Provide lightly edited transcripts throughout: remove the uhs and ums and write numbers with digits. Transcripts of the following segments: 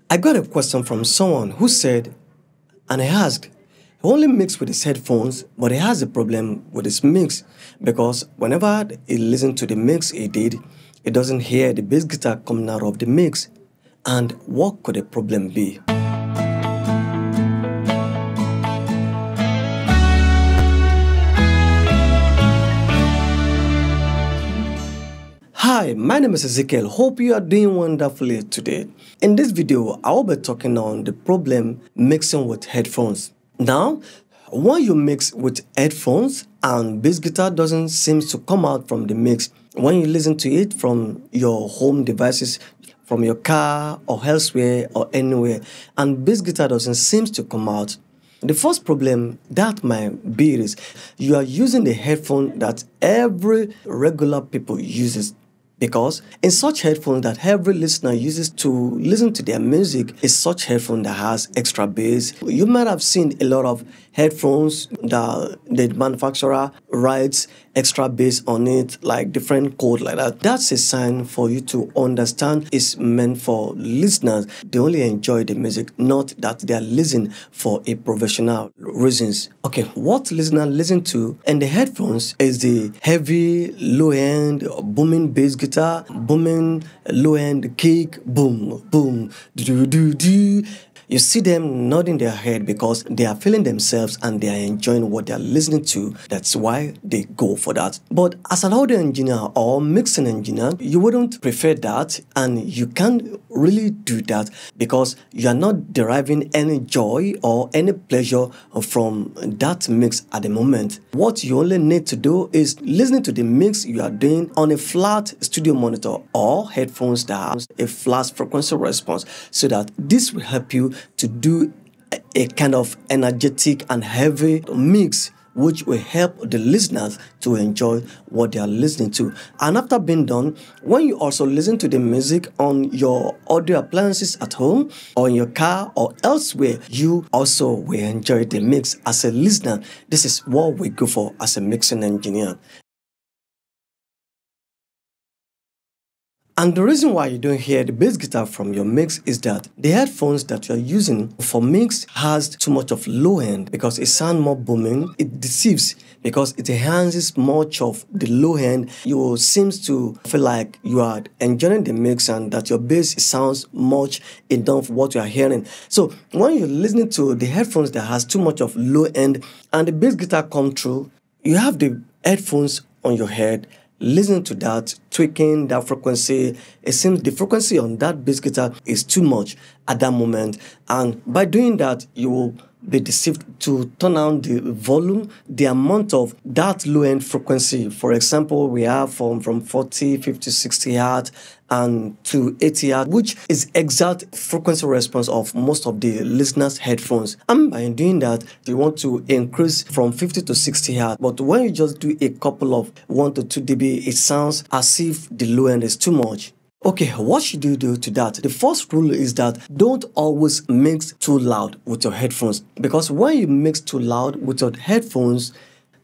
I got a question from someone who said, and I asked, he only mixed with his headphones, but he has a problem with his mix because whenever he listens to the mix he did, he doesn't hear the bass guitar coming out of the mix. And what could the problem be? Hi, my name is Ezekiel. Hope you are doing wonderfully today. In this video, I will be talking on the problem mixing with headphones. Now, when you mix with headphones and bass guitar doesn't seem to come out from the mix, when you listen to it from your home devices, from your car or elsewhere or anywhere, and bass guitar doesn't seem to come out, the first problem that might be is you are using the headphone that every regular people uses. Because in such headphones that every listener uses to listen to their music is such headphone that has extra bass. You might have seen a lot of headphones that the manufacturer writes extra bass on it, like different code like that. That's a sign for you to understand it's meant for listeners. They only enjoy the music, not that they are listening for a professional reasons. Okay, what listener listen to in the headphones is the heavy, low-end, booming bass guitar, booming low-end kick, boom, boom, do do do. You see them nodding their head because they are feeling themselves and they are enjoying what they are listening to. That's why they go for that. But as an audio engineer or mixing engineer, you wouldn't prefer that, and you can't really do that because you are not deriving any joy or any pleasure from that mix at the moment. What you only need to do is listening to the mix you are doing on a flat studio monitor or headphones that have a flat frequency response, so that this will help you to do a kind of energetic and heavy mix, which will help the listeners to enjoy what they are listening to. And after being done, when you also listen to the music on your audio appliances at home or in your car or elsewhere, you also will enjoy the mix as a listener. This is what we go for as a mixing engineer. And the reason why you don't hear the bass guitar from your mix is that the headphones that you're using for mix has too much of low end because it sounds more booming. It deceives because it enhances much of the low end. You seem to feel like you are enjoying the mix and that your bass sounds much enough what you are hearing. So when you're listening to the headphones that has too much of low end and the bass guitar come through, you have the headphones on your head, listen to that, tweaking that frequency. It seems the frequency on that bass guitar is too much at that moment, and by doing that you will be deceived to turn down the volume, the amount of that low-end frequency. For example, we have from 40, 50, 60 hertz and to 80 hertz, which is exact frequency response of most of the listeners' headphones. And by doing that, you want to increase from 50 to 60 hertz. But when you just do a couple of 1 to 2 dB, it sounds as if the low end is too much. Okay, what should you do to that? The first rule is that don't always mix too loud with your headphones, because when you mix too loud with your headphones,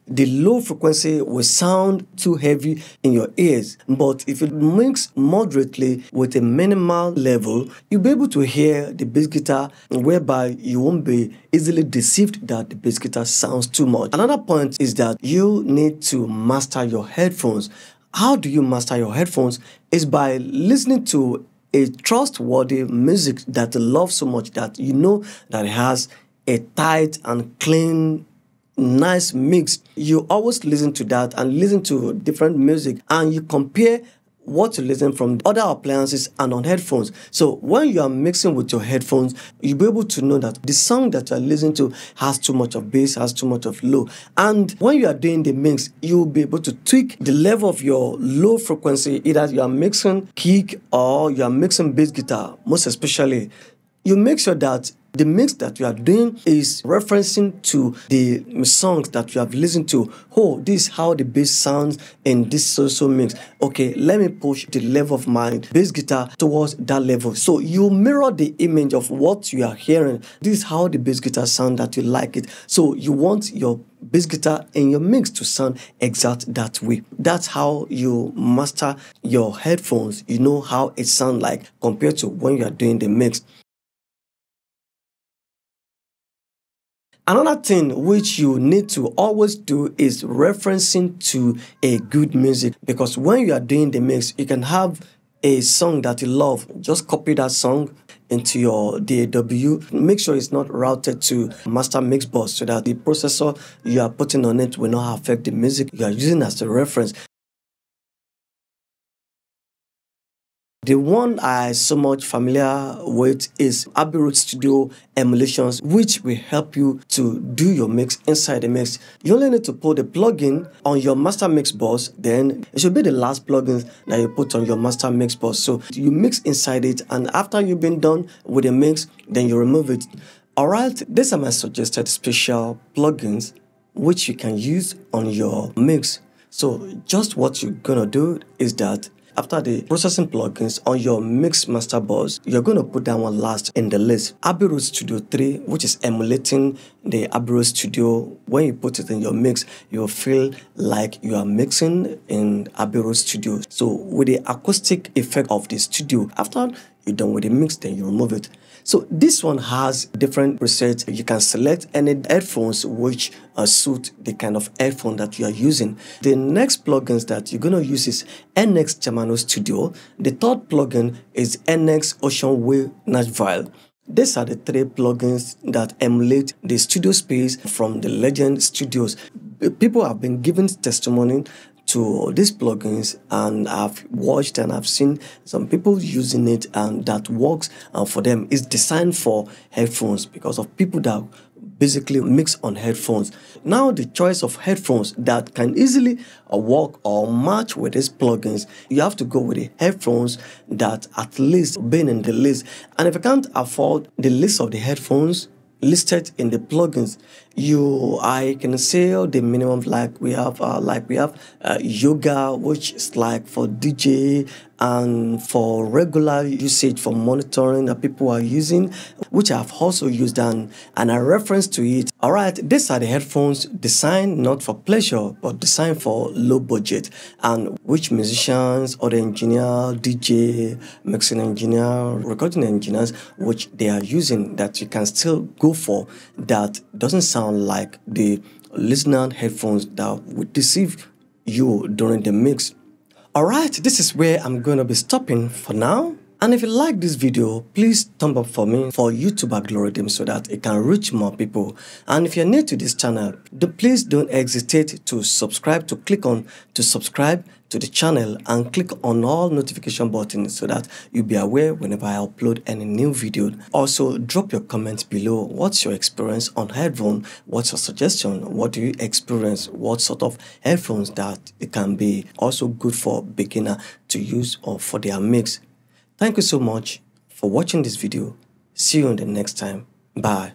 the low frequency will sound too heavy in your ears. But if you mix moderately with a minimal level, you'll be able to hear the bass guitar, whereby you won't be easily deceived that the bass guitar sounds too much. Another point is that you need to master your headphones. How do you master your headphones? Is by listening to a trustworthy music that you love so much that you know that it has a tight and clean, nice mix. You always listen to that and listen to different music, and you compare what you listen from other appliances and on headphones. So when you are mixing with your headphones, you'll be able to know that the song that you're listening to has too much of bass, has too much of low. And when you are doing the mix, you'll be able to tweak the level of your low frequency. Either you are mixing kick or you are mixing bass guitar. Most especially, you make sure that the mix that you are doing is referencing to the songs that you have listened to. Oh, this is how the bass sounds in this so mix. Okay, let me push the level of my bass guitar towards that level. So you mirror the image of what you are hearing. This is how the bass guitar sounds that you like it. So you want your bass guitar in your mix to sound exact that way. That's how you master your headphones. You know how it sounds like compared to when you are doing the mix. Another thing which you need to always do is referencing to a good music, because when you are doing the mix, you can have a song that you love. Just copy that song into your DAW. Make sure it's not routed to master mix bus so that the processor you are putting on it will not affect the music you are using as a reference. The one I so much familiar with is Abbey Road Studio emulations, which will help you to do your mix inside the mix. You only need to put the plugin on your master mix bus, then it should be the last plugin that you put on your master mix bus. So you mix inside it, and after you've been done with the mix, then you remove it. Alright, these are my suggested special plugins which you can use on your mix. So just what you're gonna do is that after the processing plugins on your mix master bus, you're going to put that one last in the list. Abbey Road Studio 3, which is emulating the Abbey Road Studio. When you put it in your mix, you'll feel like you are mixing in Abbey Road Studio. So with the acoustic effect of the studio, after you're done with the mix, then you remove it. So this one has different presets. You can select any headphones which suit the kind of headphone that you are using. The next plugins that you're going to use is NX Germano Studio. The third plugin is NX Ocean Way Nashville. These are the three plugins that emulate the studio space from the Legend Studios. People have been giving testimony to these plugins, and I've watched and I've seen some people using it, and that works for them. It's designed for headphones because of people that basically mix on headphones. Now the choice of headphones that can easily work or match with these plugins, you have to go with the headphones that at least been in the list. And if you can't afford the list of the headphones listed in the plugins, I can say the minimum, like we have yoga, which is like for DJ and for regular usage for monitoring that people are using, which I've also used and I reference to it. All right, these are the headphones designed not for pleasure but designed for low budget, and which musicians or the engineer, DJ, mixing engineer, recording engineers, which they are using, that you can still go for, that doesn't sound like the listener headphones that would deceive you during the mix. Alright, this is where I'm going to be stopping for now. And if you like this video, please thumb up for me for YouTube algorithm so that it can reach more people. And if you're new to this channel, please don't hesitate to subscribe, to click on to subscribe to the channel and click on all notification buttons so that you'll be aware whenever I upload any new video. Also, drop your comments below. What's your experience on headphone? What's your suggestion? What do you experience? What sort of headphones that it can be also good for beginner to use or for their mix? Thank you so much for watching this video. See you in the next time. Bye.